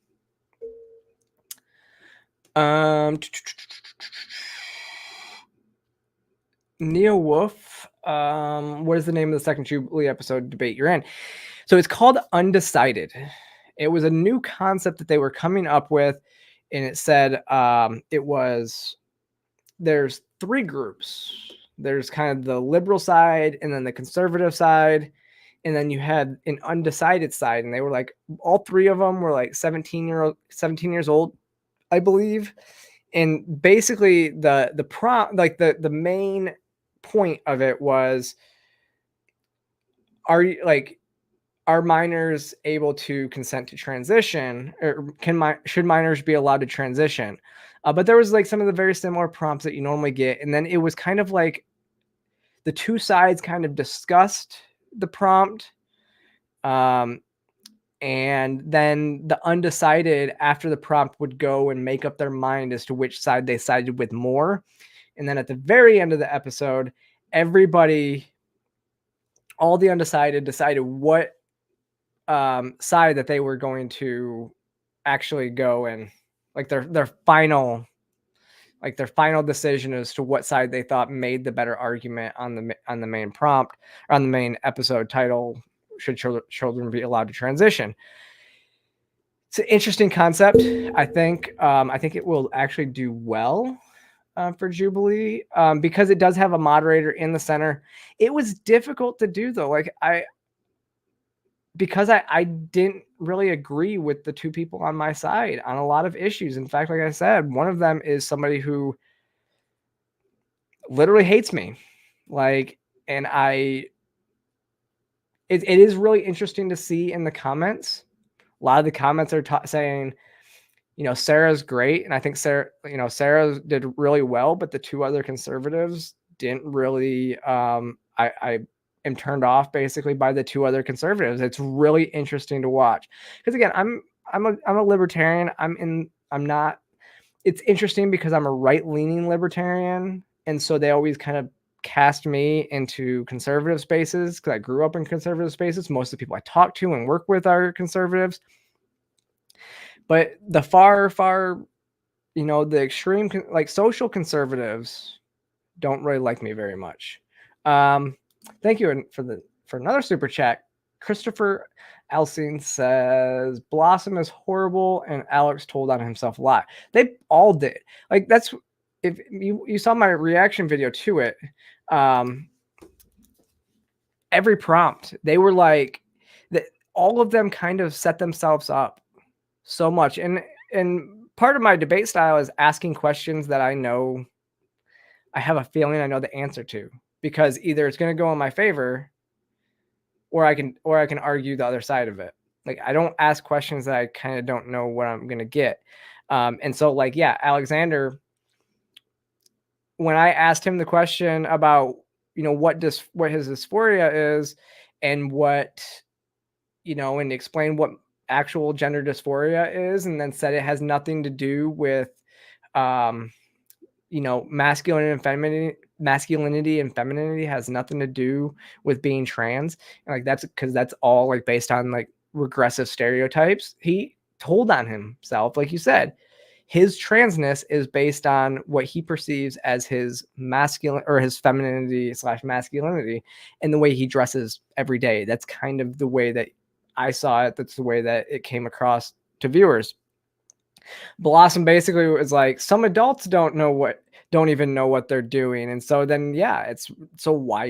Speaker 2: Neo Wolf, what is the name of the second Jubilee episode debate you're in? So it's called Undecided. It was a new concept that they were coming up with, and it said there's 3 groups. There's kind of the liberal side, and then the conservative side, and then you had an undecided side, and they were like, all 3 of them were like 17 years old, I believe. And basically the prompt, like the main point of it was, are minors able to consent to transition, or should minors be allowed to transition? But there was like some of the very similar prompts that you normally get, and then it was kind of like the 2 sides kind of discussed the prompt, and then the undecided after the prompt would go and make up their mind as to which side they sided with more. And then at the very end of the episode, everybody, all the undecided, decided what side that they were going to actually go in, like their final decision as to what side they thought made the better argument on the main prompt, or on the main episode title, should children be allowed to transition. It's an interesting concept. I think it will actually do well for Jubilee, because it does have a moderator in the center. It was difficult to do though. Like because I didn't really agree with the 2 people on my side on a lot of issues. In fact, like I said, one of them is somebody who literally hates me. Like, and it is really interesting to see in the comments. A lot of the comments are saying, you know, Sarah's great. And I think Sarah did really well, but the 2 other conservatives didn't really, I am turned off basically by the 2 other conservatives. It's really interesting to watch, because again, I'm a libertarian. It's interesting because I'm a right-leaning libertarian, and so they always kind of cast me into conservative spaces because I grew up in conservative spaces. Most of the people I talk to and work with are conservatives, but the far, you know, the extreme, like social conservatives don't really like me very much. Thank you for another super chat. Christopher Elsing says Blossom is horrible and Alex told on himself a lot. They all did. Like, that's, if you saw my reaction video to it, every prompt, they were like that, all of them kind of set themselves up so much. And part of my debate style is asking questions that I know I have a feeling I know the answer to, because either it's going to go in my favor or I can argue the other side of it. Like, I don't ask questions that I kind of don't know what I'm going to get. And so, like, yeah, Alexander, when I asked him the question about, what his dysphoria is, and and explain what actual gender dysphoria is, and then said it has nothing to do with um masculinity and femininity has nothing to do with being trans. And like, that's because that's all like based on like regressive stereotypes. He told on himself, like you said, his transness is based on what he perceives as his masculine or his femininity / masculinity, and the way he dresses every day. That's kind of the way that I saw it. That's the way that it came across to viewers. Blossom basically was like, some adults don't even know what they're doing. And so then, yeah, it's so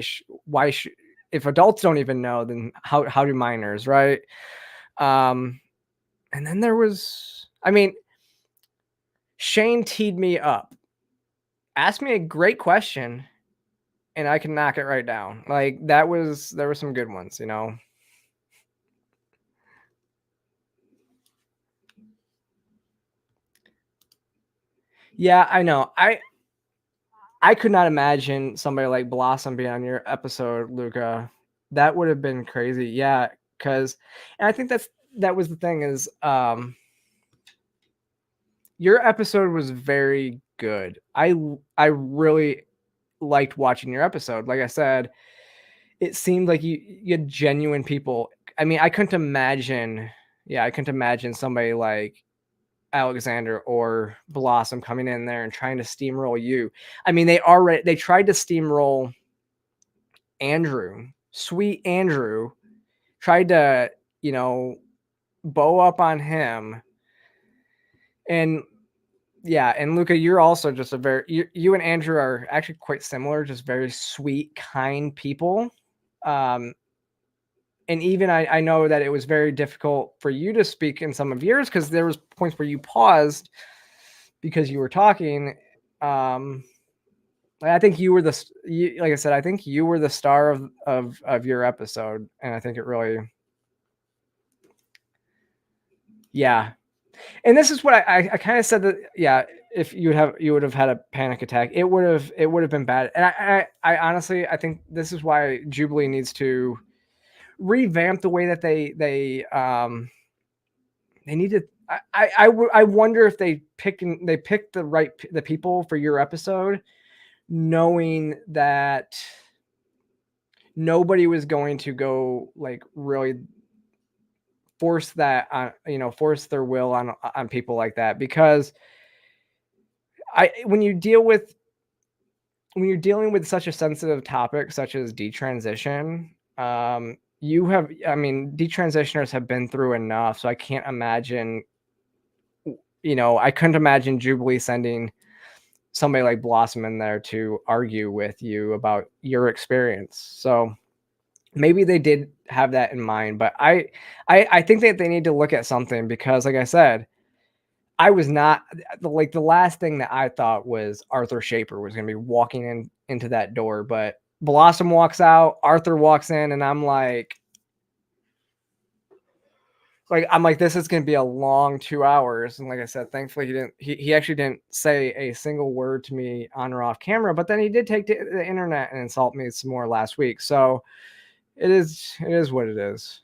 Speaker 2: if adults don't even know, then how do minors, right? And then there was, Shane teed me up, asked me a great question, and I can knock it right down. Like, there were some good ones. Yeah, I know. I could not imagine somebody like Blossom being on your episode, Luca. That would have been crazy. Yeah, and I think that was the thing is, your episode was very good. I really liked watching your episode. Like I said, it seemed like you had genuine people. I couldn't imagine. Yeah, I couldn't imagine somebody like Alexander or Blossom coming in there and trying to steamroll you. They tried to steamroll Andrew, sweet Andrew, tried to, bow up on him. And yeah, and Luca, you're also just you and Andrew are actually quite similar, just very sweet, kind people. And even I know that it was very difficult for you to speak in some of yours, because there was points where you paused because you were talking. I think you were like I said, I think you were the star of your episode, and I think it really, yeah. And this is what I kind of said that, yeah, if you would have had a panic attack, it would have been bad. And I honestly, I think this is why Jubilee needs to revamp the way that they need to. I wonder if they picked the people for your episode, knowing that nobody was going to go like really force that on, force their will on people like that. Because when you're dealing with such a sensitive topic such as detransition, detransitioners have been through enough. So I can't imagine, I couldn't imagine Jubilee sending somebody like Blossom in there to argue with you about your experience. So maybe they did have that in mind, but I think that they need to look at something, because like I said, I was not like, the last thing that I thought was Arthur Shaper was going to be walking into that door, but Blossom walks out, Arthur walks in, and I'm like, this is going to be a long 2 hours. And like I said, thankfully he actually didn't say a single word to me on or off camera, but then he did take to the internet and insult me some more last week. So it is what it is.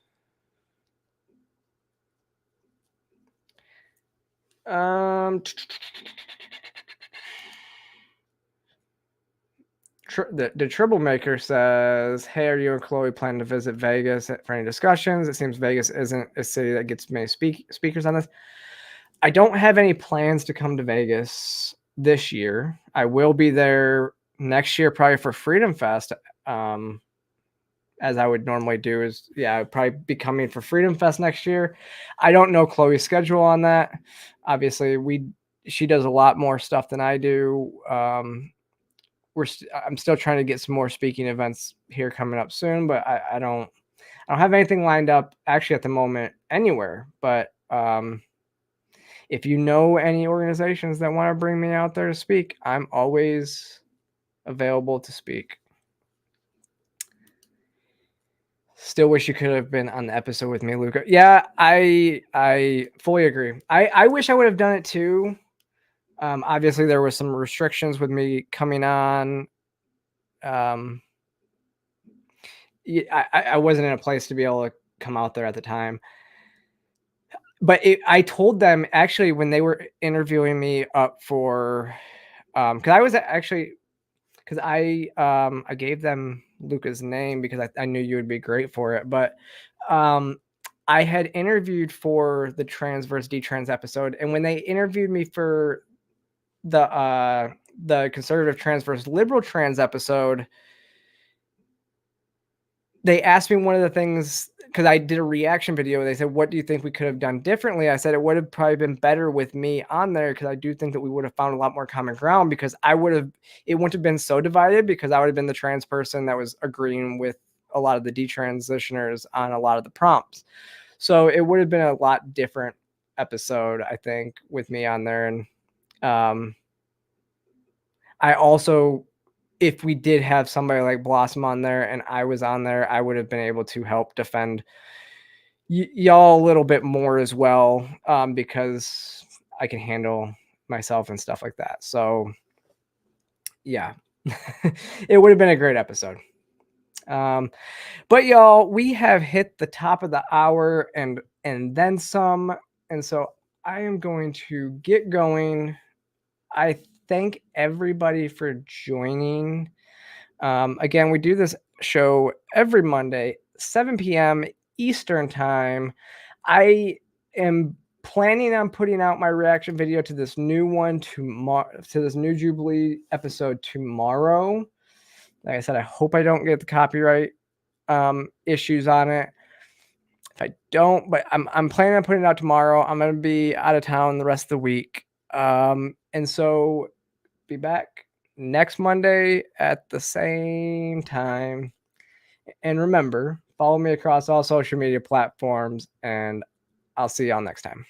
Speaker 2: The Troublemaker says, hey, are you and Chloe planning to visit Vegas for any discussions? It seems Vegas isn't a city that gets many speakers on this. I don't have any plans to come to Vegas this year. I will be there next year, probably for Freedom Fest. As I would normally do is, yeah, I'd probably be coming for Freedom Fest next year. I don't know Chloe's schedule on that. Obviously, she does a lot more stuff than I do. I'm still trying to get some more speaking events here coming up soon, but I don't have anything lined up actually at the moment anywhere. But if you know any organizations that want to bring me out there to speak, I'm always available to speak. Still wish you could have been on the episode with me, Luca. Yeah, I fully agree. I wish I would have done it too. Obviously, there were some restrictions with me coming on. I wasn't in a place to be able to come out there at the time. But I told them actually when they were interviewing me up for, because I was actually, because I gave them Luca's name because I knew you would be great for it. But I had interviewed for the trans versus detrans episode, and when they interviewed me for the conservative trans versus liberal trans episode, they asked me one of the things, because I did a reaction video. They said, what do you think we could have done differently? I said it would have probably been better with me on there, because I do think that we would have found a lot more common ground, because it wouldn't have been so divided, because I would have been the trans person that was agreeing with a lot of the detransitioners on a lot of the prompts. So it would have been a lot different episode, I think, with me on there. And I also, if we did have somebody like Blossom on there and I was on there, I would have been able to help defend y'all a little bit more as well, because I can handle myself and stuff like that. So yeah, it would have been a great episode. But y'all, we have hit the top of the hour and then some. And so I am going to get going. I thank everybody for joining. Again, we do this show every Monday, 7 p.m. Eastern time. I am planning on putting out my reaction video to this new one tomorrow, to this new Jubilee episode tomorrow. Like I said, I hope I don't get the copyright issues on it. If I don't, but I'm planning on putting it out tomorrow. I'm going to be out of town the rest of the week. And so be back next Monday at the same time. And remember, follow me across all social media platforms, and I'll see y'all next time.